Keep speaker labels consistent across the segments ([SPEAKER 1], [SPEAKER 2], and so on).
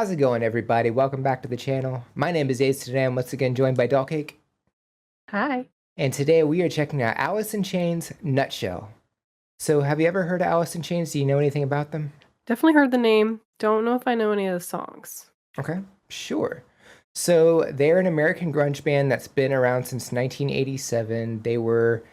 [SPEAKER 1] How's it going, everybody? Welcome back to the channel. My name is Ace today. I'm once again joined by Dollcake.
[SPEAKER 2] Hi.
[SPEAKER 1] And today we are checking out Alice in Chains Nutshell. So have you ever heard of Alice in Chains? Do you know anything about them?
[SPEAKER 2] Definitely heard the name. Don't know if I know any of the songs.
[SPEAKER 1] Okay, sure. So they're an American grunge band that's been around since 1987. They were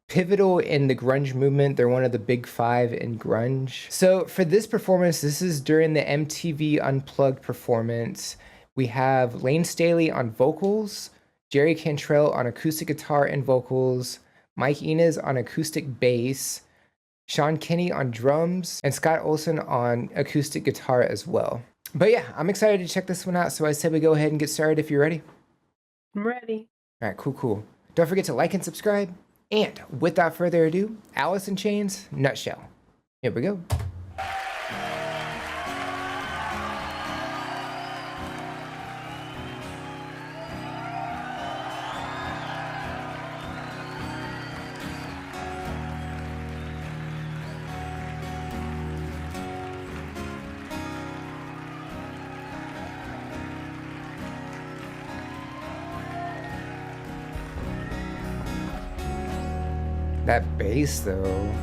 [SPEAKER 1] pivotal in the grunge movement. They're one of the big five in grunge. So for this performance, this is during the MTV Unplugged performance. We have Lane Staley on vocals, Jerry Cantrell on acoustic guitar and vocals, Mike Inez on acoustic bass, Sean Kinney on drums, and Scott Olson on acoustic guitar as well. But yeah, I'm excited to check this one out. So I said we go ahead and get started if you're ready.
[SPEAKER 2] I'm ready.
[SPEAKER 1] All right, cool. Don't forget to like and subscribe. And without further ado, Alice in Chains Nutshell. Here we go. That bass, though.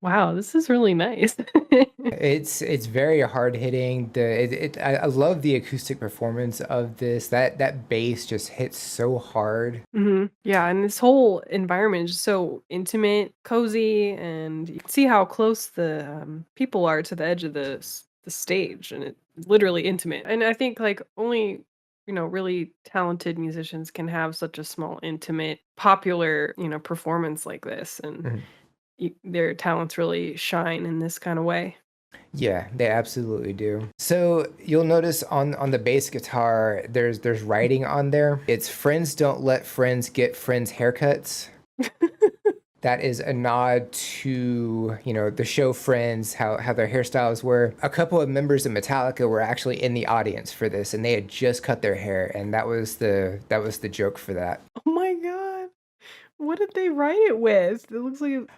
[SPEAKER 2] Wow, this is really nice.
[SPEAKER 1] It's very hard hitting. I love the acoustic performance of this. That bass just hits so hard.
[SPEAKER 2] Yeah, and this whole environment is so intimate, cozy, and you can see how close the people are to the edge of the stage, and it's literally intimate. And I think like only really talented musicians can have such a small, intimate, popular performance like this, and
[SPEAKER 1] Mhm.
[SPEAKER 2] their talents really shine in this kind of way.
[SPEAKER 1] Yeah, they absolutely do. So you'll notice on the bass guitar, there's writing on there. It's friends don't let friends get friends haircuts. That is a nod to, the show Friends, how their hairstyles were. A couple of members of Metallica were actually in the audience for this, and they had just cut their hair, and that was the joke for that.
[SPEAKER 2] Oh my god. What did they write it with? It looks like it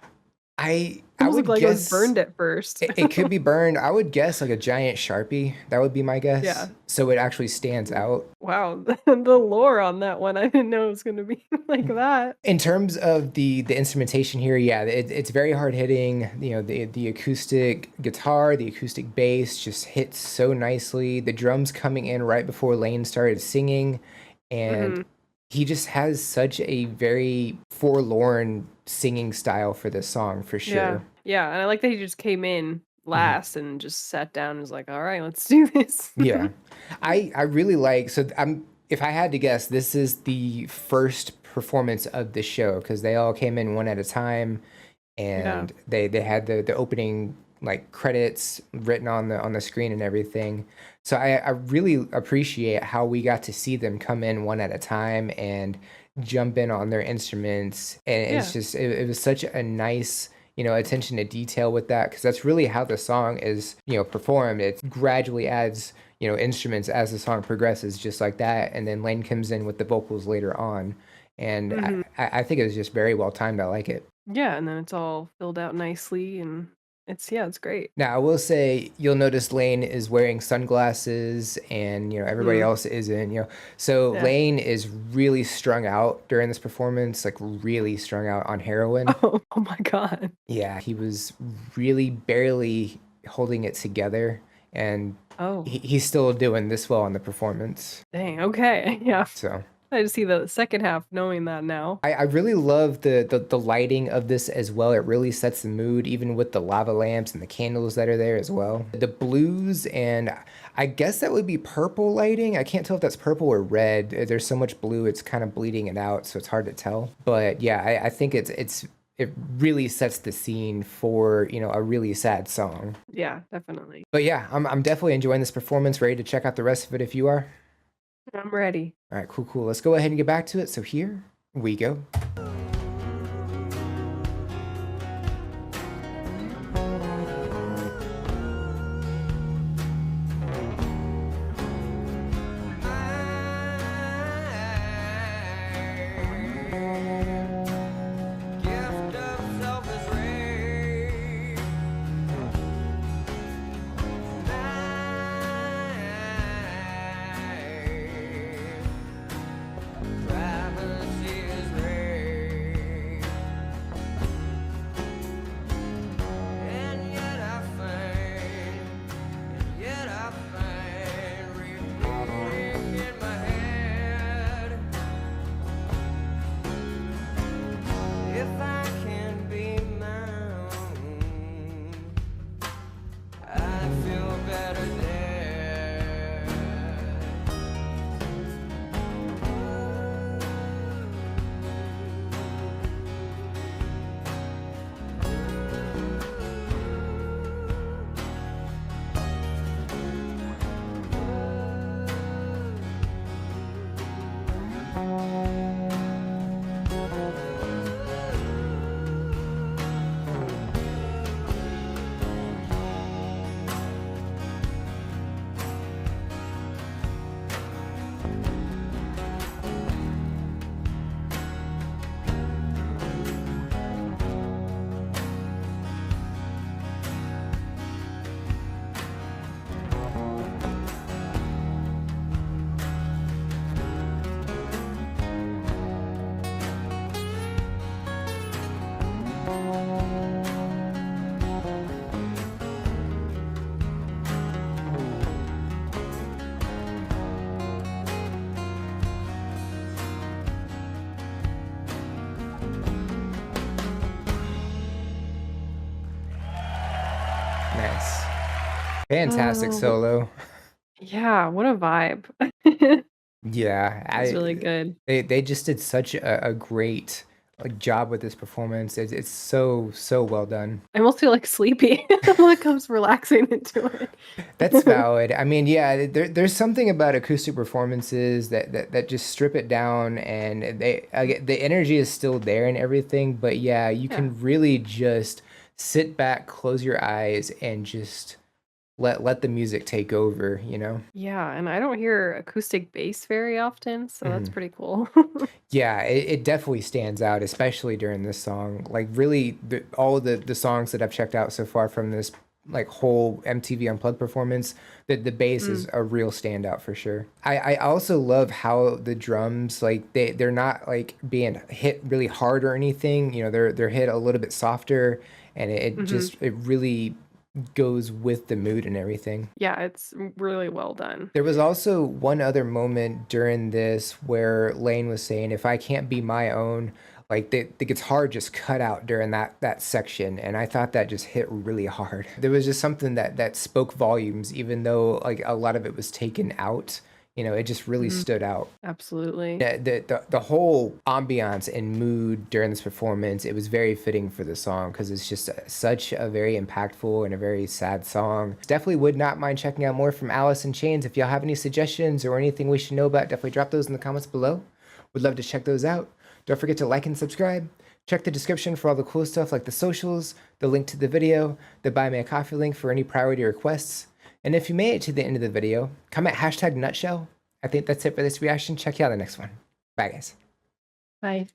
[SPEAKER 1] I
[SPEAKER 2] almost looked
[SPEAKER 1] would
[SPEAKER 2] like it was
[SPEAKER 1] guess
[SPEAKER 2] burned at first.
[SPEAKER 1] it could be burned. I would guess like a giant Sharpie. That would be my
[SPEAKER 2] Yeah.
[SPEAKER 1] guess. So it actually stands out.
[SPEAKER 2] Wow, the lore on that one, I didn't know it was gonna be like that.
[SPEAKER 1] In terms of the instrumentation here, yeah, it's very hard hitting. The acoustic guitar, the acoustic bass just hits so nicely. The drums coming in right before Lane started singing, and
[SPEAKER 2] Mhm.
[SPEAKER 1] he just has such a very forlorn singing style for this song for
[SPEAKER 2] Yeah.
[SPEAKER 1] sure.
[SPEAKER 2] Yeah, and I like that he just came in
[SPEAKER 1] Mhm.
[SPEAKER 2] last and just sat down and was like, "Alright, let's do this."
[SPEAKER 1] Yeah. I really like, so I'm if I had to guess, this is the first performance of the show because they all came in one at a time
[SPEAKER 2] Yeah.
[SPEAKER 1] and they had the opening like credits written on the screen and everything. So I really appreciate how we got to see them come in one at a time and jump in on their instruments. And it's
[SPEAKER 2] Yeah.
[SPEAKER 1] just it was such a nice, attention to detail with that, because that's really how the song is, performed. It gradually adds, instruments as the song progresses, just like that, and then Lane comes in with the vocals later on, and
[SPEAKER 2] Mhm.
[SPEAKER 1] I think it was just very well timed. I like it.
[SPEAKER 2] Yeah, and then it's all filled out nicely, and it's great.
[SPEAKER 1] Now, I will say you'll notice Lane is wearing sunglasses and, everybody
[SPEAKER 2] Mm,
[SPEAKER 1] else isn't, So
[SPEAKER 2] yeah.
[SPEAKER 1] Lane is really strung out during this performance, like really strung out on heroin.
[SPEAKER 2] Oh my god.
[SPEAKER 1] Yeah, he was really barely holding it together, and
[SPEAKER 2] Oh,
[SPEAKER 1] he's still doing this well on the performance.
[SPEAKER 2] dang, okay, yeah.
[SPEAKER 1] So
[SPEAKER 2] I just see the second half knowing that now.
[SPEAKER 1] I really love the lighting of this as well. It really sets the mood, even with the lava lamps and the candles that are there as well. The blues, and I guess that would be purple lighting. I can't tell if that's purple or red. There's so much blue, it's kind of bleeding it out, so it's hard to tell. But yeah, I think it really sets the scene for, a really sad song.
[SPEAKER 2] Yeah, definitely.
[SPEAKER 1] But yeah, I'm definitely enjoying this performance. Ready to check out the rest of it if you are.
[SPEAKER 2] I'm ready.
[SPEAKER 1] All right, cool, cool. Let's go ahead and get back to it. So here we go.
[SPEAKER 3] Gift of selfish rage. Privacy is rage. And yet I find repeating in my head. If I can be my own, I feel better there.
[SPEAKER 1] Nice. Fantastic
[SPEAKER 2] Oh,
[SPEAKER 1] solo.
[SPEAKER 2] yeah, what a vibe.
[SPEAKER 1] Yeah,
[SPEAKER 2] It's really good.
[SPEAKER 1] they just did such a great like job with this performance. It's so well done.
[SPEAKER 2] I almost feel, like, sleepy when it comes relaxing into
[SPEAKER 1] That's
[SPEAKER 2] it.
[SPEAKER 1] valid. I mean, yeah, there's something about acoustic performances that just strip it down, and the energy is still there and everything. But yeah, you
[SPEAKER 2] Yeah.
[SPEAKER 1] can really just sit back, close your eyes, and just let the music take over.
[SPEAKER 2] Yeah, and I don't hear acoustic bass very often, so that's
[SPEAKER 1] Mhm.
[SPEAKER 2] pretty cool.
[SPEAKER 1] Yeah, it definitely stands out, especially during this song. Like, really, all of the songs that I've checked out so far from this like whole MTV Unplugged performance, the bass
[SPEAKER 2] Mm,
[SPEAKER 1] is a real standout for sure. I also love how the drums, like they're not like being hit really hard or anything. They're hit a little bit softer, and
[SPEAKER 2] mhm.
[SPEAKER 1] it really goes with the mood and everything.
[SPEAKER 2] Yeah, it's really well done.
[SPEAKER 1] There was also one other moment during this where Lane was saying, "If I can't be my own," like the guitar just cut out during that section, and I thought that just hit really hard. There was just something that spoke volumes, even though like a lot of it was taken out. You know, it just really stood out.
[SPEAKER 2] Absolutely.
[SPEAKER 1] The whole ambiance and mood during this performance, it was very fitting for the song because it's just such a very impactful and a very sad song. Definitely would not mind checking out more from Alice in Chains. If y'all have any suggestions or anything we should know about, definitely drop those in the comments below. Would love to check those out. Don't forget to like and subscribe. Check the description for all the cool stuff like the socials, the link to the video, the buy me a coffee link for any priority requests. And if you made it to the end of the video, comment #nutshell. I think that's it for this reaction. Check you out in the next one. Bye, guys.
[SPEAKER 2] Bye.